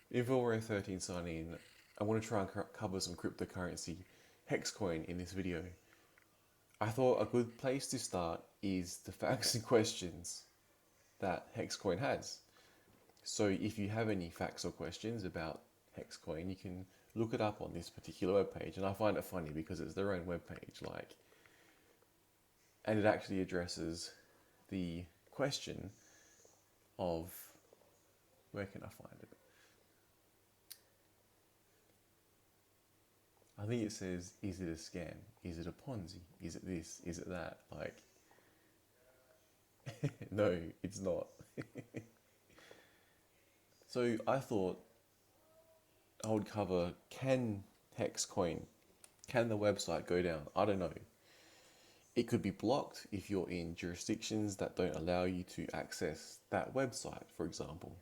In Vulnerable 13 sign in, I want to try and cover some cryptocurrency Hex Coin in this video. I thought a good place to start is the facts and questions that Hex Coin has. So if you have any facts or questions about Hex Coin, you can look it up on this particular webpage. And I find it funny because it's their own webpage, and it actually addresses the question of, where can I find it? I think it says, is it a scam? Is it a Ponzi? Is it this? Is it that? No, it's not. So I thought I would cover, can Hex Coin, can the website go down? I don't know. It could be blocked if you're in jurisdictions that don't allow you to access that website, for example.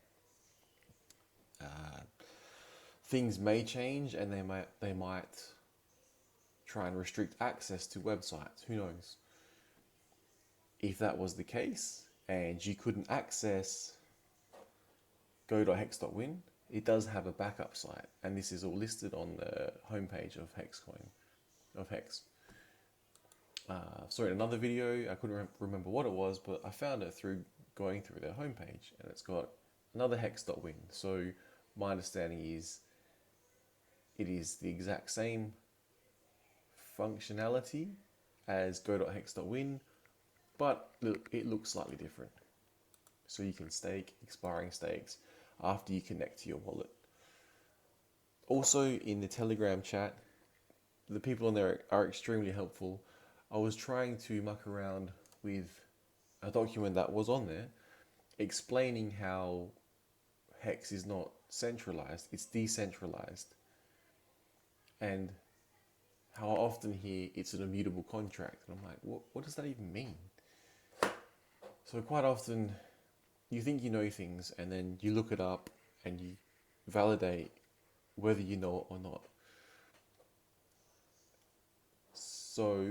Things may change and they might try and restrict access to websites. Who knows? If that was the case and you couldn't access go.hex.win, it does have a backup site, and this is all listed on the homepage of Hex Coin, of Hex. Sorry, in another video, I couldn't remember what it was, but I found it through going through their homepage, and it's got another hex.win. So my understanding is it is the exact same functionality as go.hex.win, but look, it looks slightly different. So you can stake expiring stakes after you connect to your wallet. Also, in the Telegram chat, the people on there are extremely helpful. I was trying to muck around with a document that was on there explaining how Hex is not centralized, it's decentralized, and how often here it's an immutable contract. And I'm like, what does that even mean? So quite often you think you know things and then you look it up and you validate whether you know it or not. So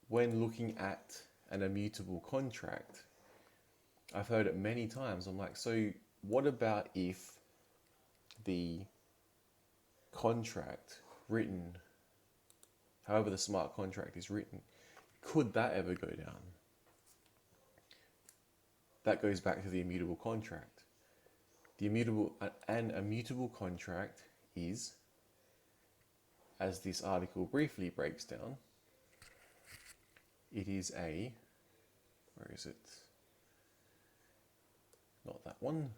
when looking at an immutable contract, I've heard it many times. I'm like, so what about if the contract written, however the smart contract is written, could that ever go down? That goes back to the immutable contract. An immutable contract is, as this article briefly breaks down, it is a, where is it? Not that one.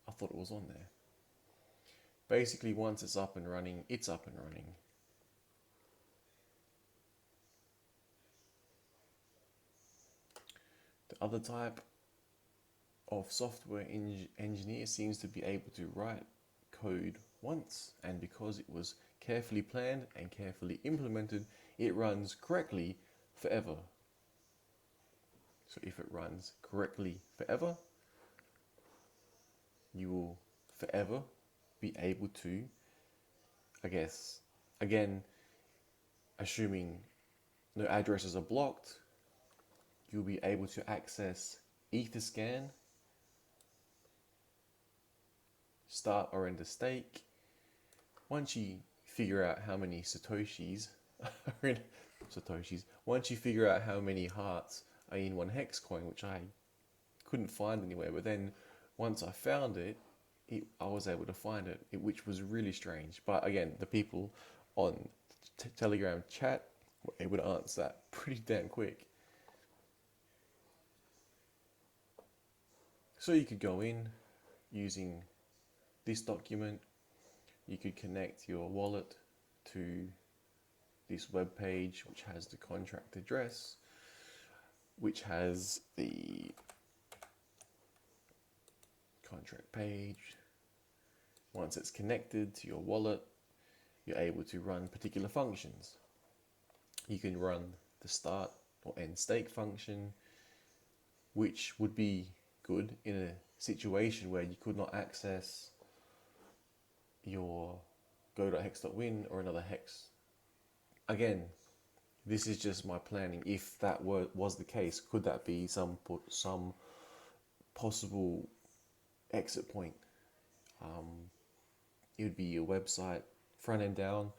I thought it was on there. Basically, once it's up and running, it's up and running. The other type of software engineer seems to be able to write code once, and because it was carefully planned and carefully implemented, it runs correctly forever. So if it runs correctly forever, you will forever be able to, I guess, again, assuming no addresses are blocked, you'll be able to access Etherscan, start or end a stake. Once you figure out how many Satoshis are in Satoshis, once you figure out how many hearts are in one Hex coin, which I couldn't find anywhere, but then once I found it, I was able to find it, which was really strange. But again, the people on Telegram chat were able to answer that pretty damn quick. So you could go in using this document, you could connect your wallet to this web page, which has the contract address, which has the contract page. Once it's connected to your wallet, you're able to run particular functions. You can run the start or end stake function, which would be good in a situation where you could not access your go.hex.win or another hex. Again, this is just my planning. If that was the case, could that be some possible exit point. It would be your website, front end down.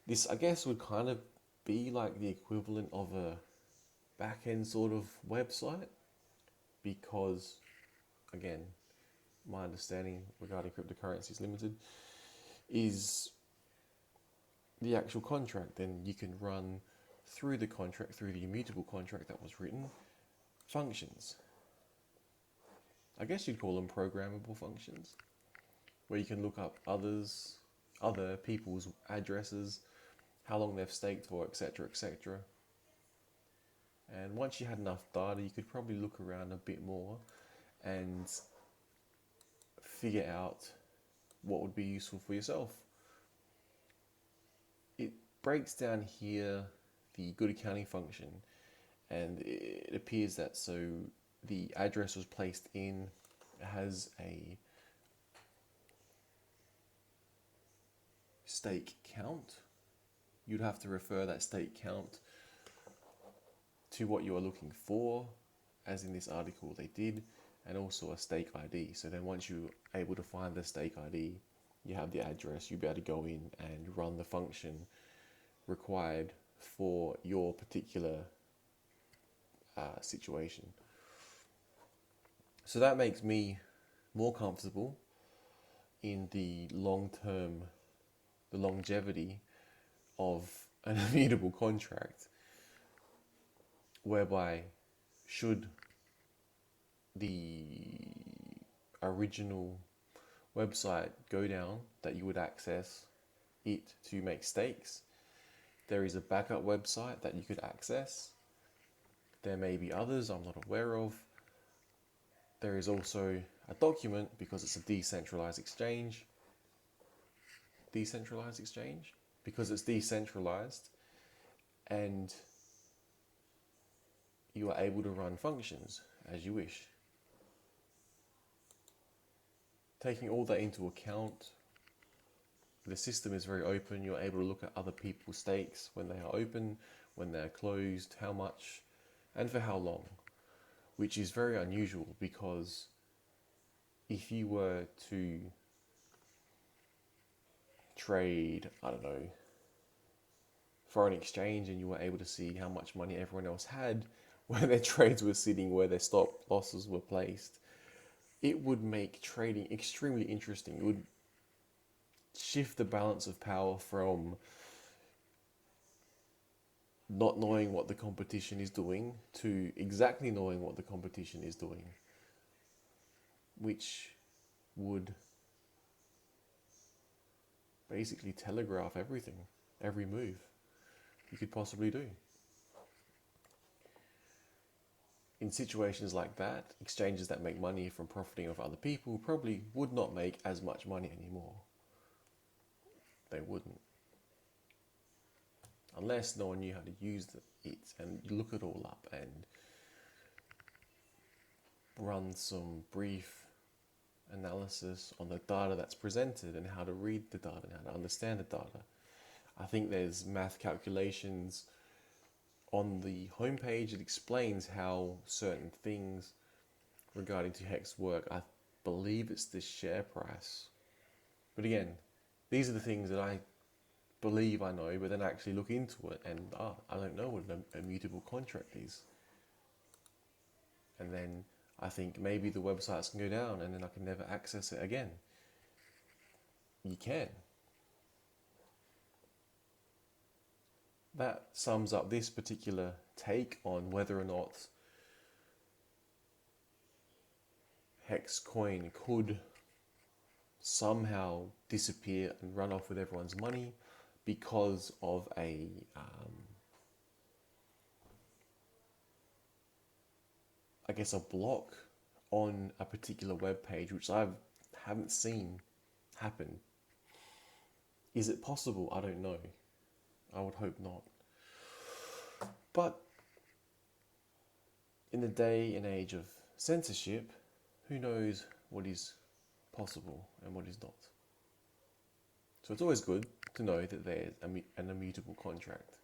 This, I guess, would kind of be like the equivalent of a back end sort of website, because, again, my understanding regarding cryptocurrency is limited, is the actual contract. Then you can run through the contract, through the immutable contract that was written, functions. I guess you'd call them programmable functions, where you can look up other people's addresses, how long they've staked for, etc., etc. And once you had enough data, you could probably look around a bit more and figure out what would be useful for yourself. It breaks down here the good accounting function, and it appears that so the address was placed in, has a stake count. You'd have to refer that stake count to what you are looking for, as in this article they did, and also a stake ID. So then once you're able to find the stake ID, you have the address, you'll be able to go in and run the function required for your particular situation. So that makes me more comfortable in the longevity of an immutable contract, whereby should the original website go down, that you would access it to make stakes. There is a backup website that you could access. There may be others I'm not aware of. There is also a document, because it's a decentralized exchange. Because it's decentralized, and you are able to run functions as you wish. Taking all that into account, the system is very open. You're able to look at other people's stakes when they are open, when they are closed, how much, and for how long, which is very unusual, because if you were to trade, I don't know, foreign exchange, and you were able to see how much money everyone else had, where their trades were sitting, where their stop losses were placed, it would make trading extremely interesting. It would shift the balance of power from not knowing what the competition is doing to exactly knowing what the competition is doing, which would basically telegraph everything, every move you could possibly do. In situations like that, exchanges that make money from profiting off other people probably would not make as much money anymore. They wouldn't. Unless no one knew how to use it, and you look it all up and run some brief analysis on the data that's presented and how to read the data and how to understand the data. I think there's math calculations on the homepage that explains how certain things regarding to Hex work. I believe it's the share price. But again, these are the things that I believe I know, but then I actually look into it and I don't know what an immutable contract is. And then I think maybe the websites can go down and then I can never access it again. You can. That sums up this particular take on whether or not Hex Coin could somehow disappear and run off with everyone's money because of a I guess a block on a particular web page, which I haven't seen happen. Is it possible? I don't know. I would hope not. But in the day and age of censorship, who knows what is possible and what is not. So it's always good to know that there's an immutable contract.